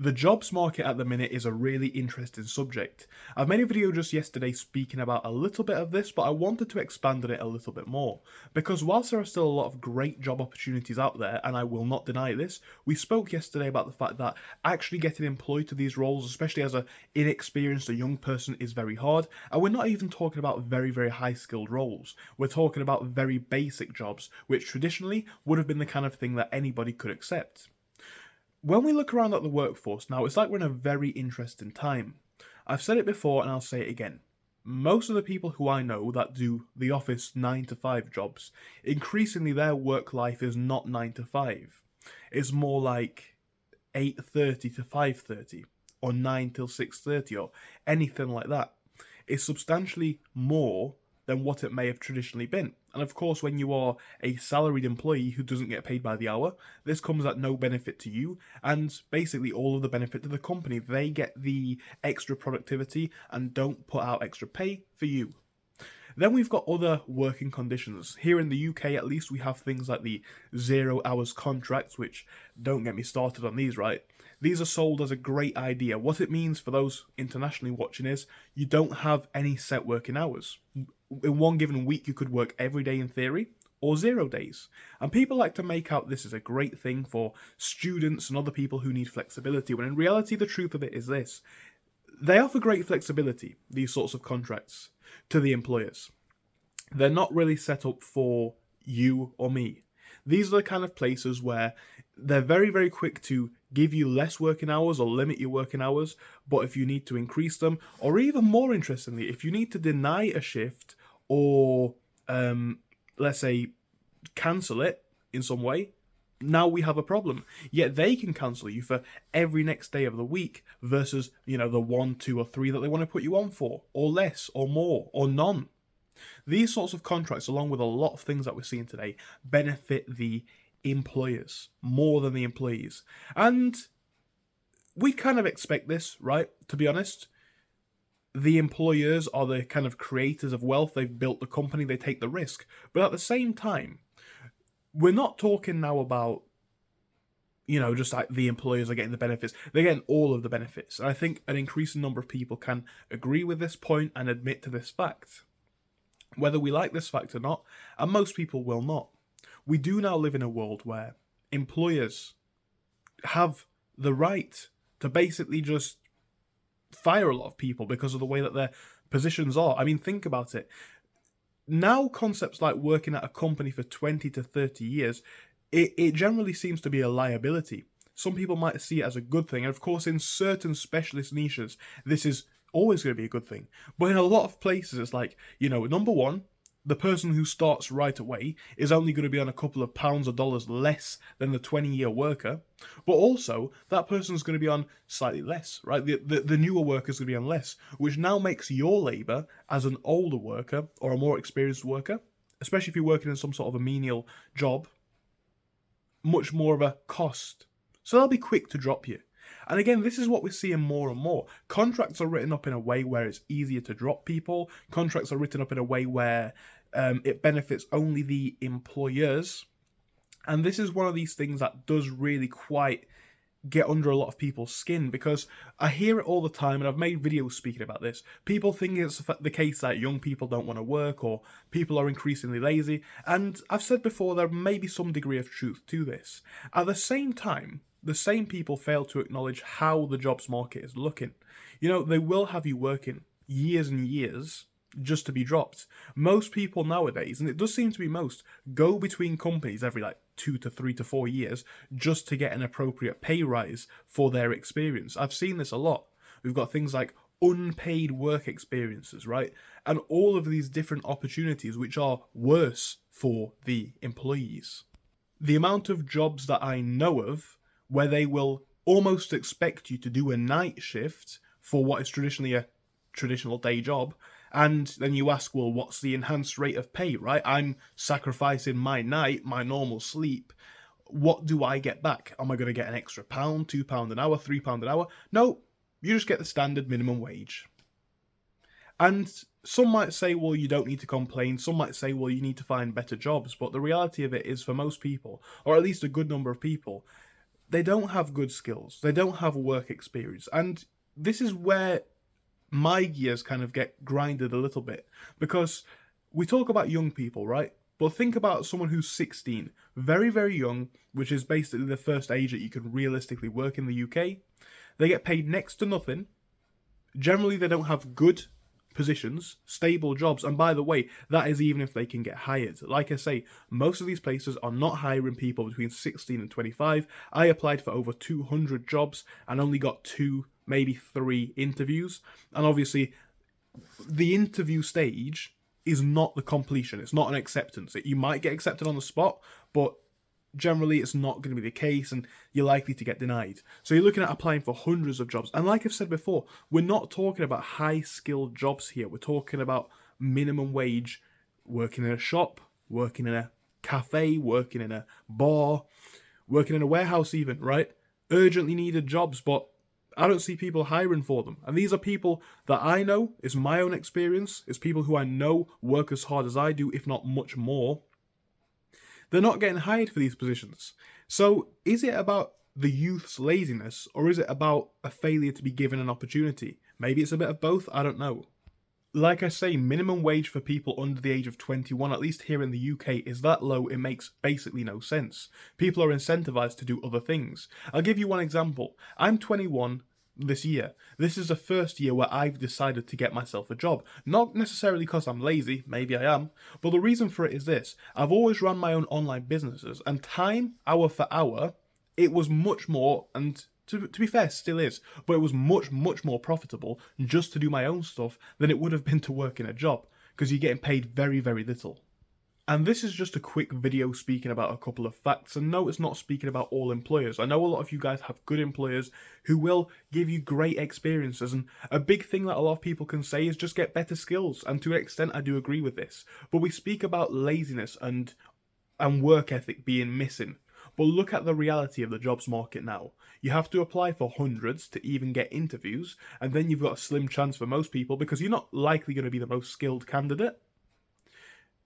The jobs market at the minute is a really interesting subject. I've made a video just yesterday speaking about a little bit of this, but I wanted to expand on it a little bit more. Because whilst there are still a lot of great job opportunities out there, and I will not deny this, we spoke yesterday about the fact that actually getting employed to these roles, especially as a inexperienced, a young person, is very hard. And we're not even talking about very, very high skilled roles. We're talking about very basic jobs, which traditionally would have been the kind of thing that anybody could accept. When we look around at the workforce now, it's like we're in a very interesting time. I've said it before and I'll say it again. Most of the people who I know that do the office 9 to 5 jobs, increasingly their work life is not 9 to 5. It's more like 8:30 to 5:30 or 9 till 6:30 or anything like that. It's substantially more than what it may have traditionally been. And of course, when you are a salaried employee who doesn't get paid by the hour, this comes at no benefit to you and basically all of the benefit to the company. They get the extra productivity and don't put out extra pay for you. Then we've got other working conditions. Here in the UK, at least, we have things like the 0 hours contracts, which don't get me started on these, right? These are sold as a great idea. What it means for those internationally watching is you don't have any set working hours. In one given week, you could work every day in theory, or 0 days. And people like to make out this is a great thing for students and other people who need flexibility, when in reality, the truth of it is this. They offer great flexibility, these sorts of contracts, to the employers. They're not really set up for you or me. These are the kind of places where they're very, very quick to give you less working hours or limit your working hours, but if you need to increase them, or even more interestingly, if you need to deny a shift or, let's say, cancel it in some way, now we have a problem. Yet they can cancel you for every next day of the week versus, the 1, 2, or 3 that they want to put you on for, or less, or more, or none. These sorts of contracts, along with a lot of things that we're seeing today, benefit the employers more than the employees. And we kind of expect this, right? To be honest, the employers are the kind of creators of wealth. They've built the company, they take the risk. But at the same time, we're not talking now about, just like the employers are getting the benefits. They're getting all of the benefits. And I think an increasing number of people can agree with this point and admit to this fact. Whether we like this fact or not, and most people will not, we do now live in a world where employers have the right to basically just fire a lot of people because of the way that their positions are. I mean, think about it. Now, concepts like working at a company for 20 to 30 years, it generally seems to be a liability. Some people might see it as a good thing, and of course, in certain specialist niches, this is always going to be a good thing. But in a lot of places, it's like, number one, the person who starts right away is only going to be on a couple of pounds or dollars less than the 20-year worker, but also that person's going to be on slightly less, right? The newer worker's going to be on less, which now makes your labour as an older worker or a more experienced worker, especially if you're working in some sort of a menial job, much more of a cost. So they'll be quick to drop you. And again, this is what we're seeing more and more. Contracts are written up in a way where it's easier to drop people. Contracts are written up in a way where it benefits only the employers. And this is one of these things that does really quite get under a lot of people's skin, because I hear it all the time, and I've made videos speaking about this. People think it's the case that young people don't want to work or people are increasingly lazy. And I've said before, there may be some degree of truth to this. At the same time, the same people fail to acknowledge how the jobs market is looking. They will have you working years and years just to be dropped. Most people nowadays, and it does seem to be most, go between companies every 2 to 3 to 4 years just to get an appropriate pay rise for their experience. I've seen this a lot. We've got things like unpaid work experiences, right? And all of these different opportunities which are worse for the employees. The amount of jobs that I know of where they will almost expect you to do a night shift for what is traditionally a traditional day job, and then you ask, well, what's the enhanced rate of pay, right? I'm sacrificing my night, my normal sleep. What do I get back? Am I going to get an extra pound, £2 an hour, £3 an hour? No, you just get the standard minimum wage. And some might say, well, you don't need to complain. Some might say, well, you need to find better jobs. But the reality of it is, for most people, or at least a good number of people, they don't have good skills, they don't have work experience, and this is where my gears kind of get grinded a little bit, because we talk about young people, right? But think about someone who's 16, very, very young, which is basically the first age that you can realistically work in the UK. They get paid next to nothing. Generally, they don't have good positions, stable jobs, and by the way, that is even if they can get hired. Like I say, most of these places are not hiring people between 16 and 25. I applied for over 200 jobs and only got 2, maybe 3 interviews. And obviously, the interview stage is not the completion. It's not an acceptance. You might get accepted on the spot, but generally it's not going to be the case, and you're likely to get denied. So you're looking at applying for hundreds of jobs. And like I've said before, we're not talking about high skilled jobs here. We're talking about minimum wage, working in a shop, working in a cafe, working in a bar, working in a warehouse even, right? Urgently needed jobs, but I don't see people hiring for them. And these are people that I know, it's my own experience, it's people who I know work as hard as I do, if not much more. They're not getting hired for these positions. So is it about the youth's laziness, or is it about a failure to be given an opportunity? Maybe it's a bit of both, I don't know. Like I say, minimum wage for people under the age of 21, at least here in the UK, is that low it makes basically no sense. People are incentivized to do other things. I'll give you one example. I'm 21 this year. This is the first year where I've decided to get myself a job. Not necessarily because I'm lazy, maybe I am, but the reason for it is this. I've always run my own online businesses, and time, hour for hour, it was much more, and to be fair, still is, but it was much, much more profitable just to do my own stuff than it would have been to work in a job, because you're getting paid very, very little. And this is just a quick video speaking about a couple of facts, and no, it's not speaking about all employers. I know a lot of you guys have good employers who will give you great experiences, and a big thing that a lot of people can say is just get better skills, and to an extent I do agree with this. But we speak about laziness and work ethic being missing. But look at the reality of the jobs market now. You have to apply for hundreds to even get interviews, and then you've got a slim chance for most people because you're not likely going to be the most skilled candidate.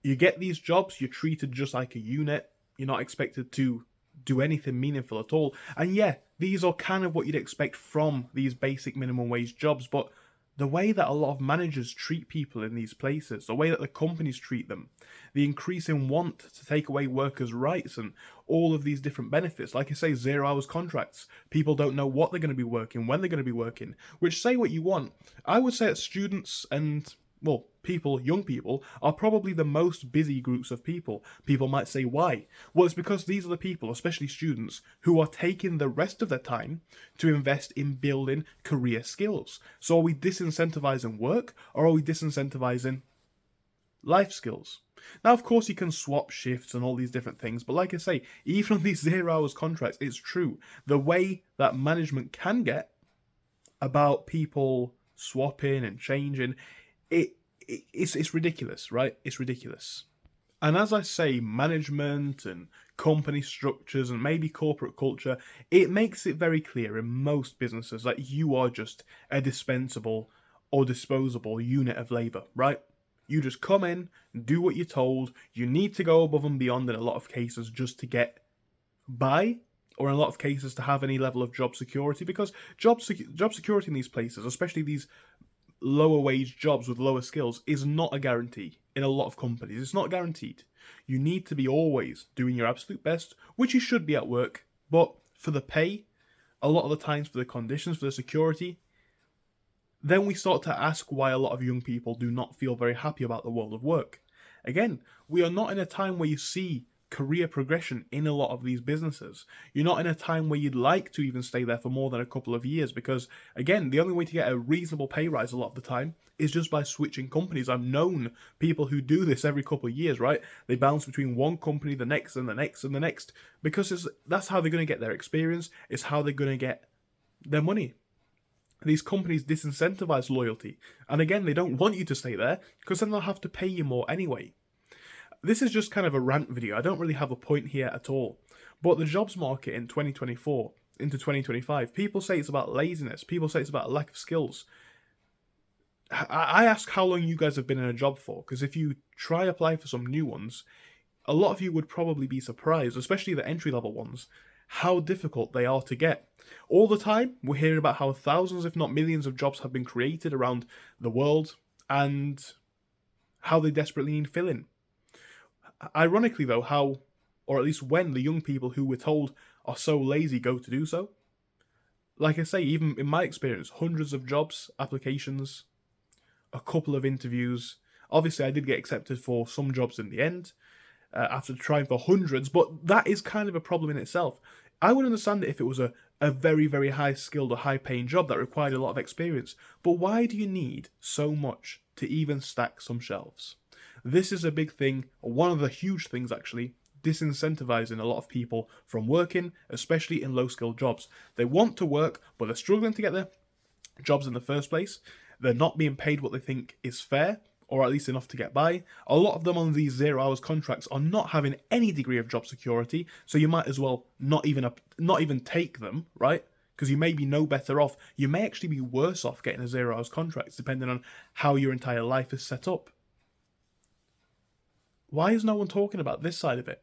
You get these jobs, you're treated just like a unit, you're not expected to do anything meaningful at all. And yeah, these are kind of what you'd expect from these basic minimum wage jobs, but the way that a lot of managers treat people in these places, the way that the companies treat them, the increasing want to take away workers' rights and all of these different benefits, like I say, 0 hours contracts, people don't know what they're going to be working, when they're going to be working, which, say what you want, I would say that students and, well, people, young people, are probably the most busy groups of people. People might say, why? Well, it's because these are the people, especially students, who are taking the rest of their time to invest in building career skills. So are we disincentivizing work, or are we disincentivizing life skills? Now, of course, you can swap shifts and all these different things, but like I say, even on these 0 hours contracts, it's true. The way that management can get about people swapping and changing, it's ridiculous, right? It's ridiculous. And as I say, management and company structures and maybe corporate culture, it makes it very clear in most businesses that you are just a dispensable or disposable unit of labour, right? You just come in, do what you're told, you need to go above and beyond in a lot of cases just to get by, or in a lot of cases to have any level of job security, because job security in these places, especially these lower wage jobs with lower skills, is not a guarantee in a lot of companies. It's not guaranteed. You need to be always doing your absolute best, which you should be at work, but for the pay, a lot of the times for the conditions, for the security, then we start to ask why a lot of young people do not feel very happy about the world of work. Again, we are not in a time where you see career progression in a lot of these businesses. You're not in a time where you'd like to even stay there for more than a couple of years, because again, the only way to get a reasonable pay rise a lot of the time is just by switching companies. I've known people who do this every couple of years, right? They bounce between one company, the next, and the next, and the next, because that's how they're going to get their experience. It's how they're going to get their money. These companies disincentivize loyalty, and again, they don't want you to stay there because then they'll have to pay you more anyway. This is just kind of a rant video. I don't really have a point here at all. But the jobs market in 2024 into 2025, people say it's about laziness. People say it's about a lack of skills. I ask how long you guys have been in a job for, because if you try apply for some new ones, a lot of you would probably be surprised, especially the entry-level ones, how difficult they are to get. All the time, we're hearing about how thousands, if not millions, of jobs have been created around the world and how they desperately need filling. Ironically, though, how, or at least when, the young people who we're told are so lazy go to do so. Like I say, even in my experience, hundreds of jobs, applications, a couple of interviews. Obviously, I did get accepted for some jobs in the end after trying for hundreds, but that is kind of a problem in itself. I would understand it if it was a very, very high skilled or high paying job that required a lot of experience. But why do you need so much to even stack some shelves? This is a big thing, one of the huge things actually, disincentivizing a lot of people from working, especially in low skilled jobs. They want to work, but they're struggling to get their jobs in the first place. They're not being paid what they think is fair, or at least enough to get by. A lot of them on these 0 hours contracts are not having any degree of job security, so you might as well not even take them, right? Because you may be no better off. You may actually be worse off getting a 0 hours contract, depending on how your entire life is set up. Why is no one talking about this side of it?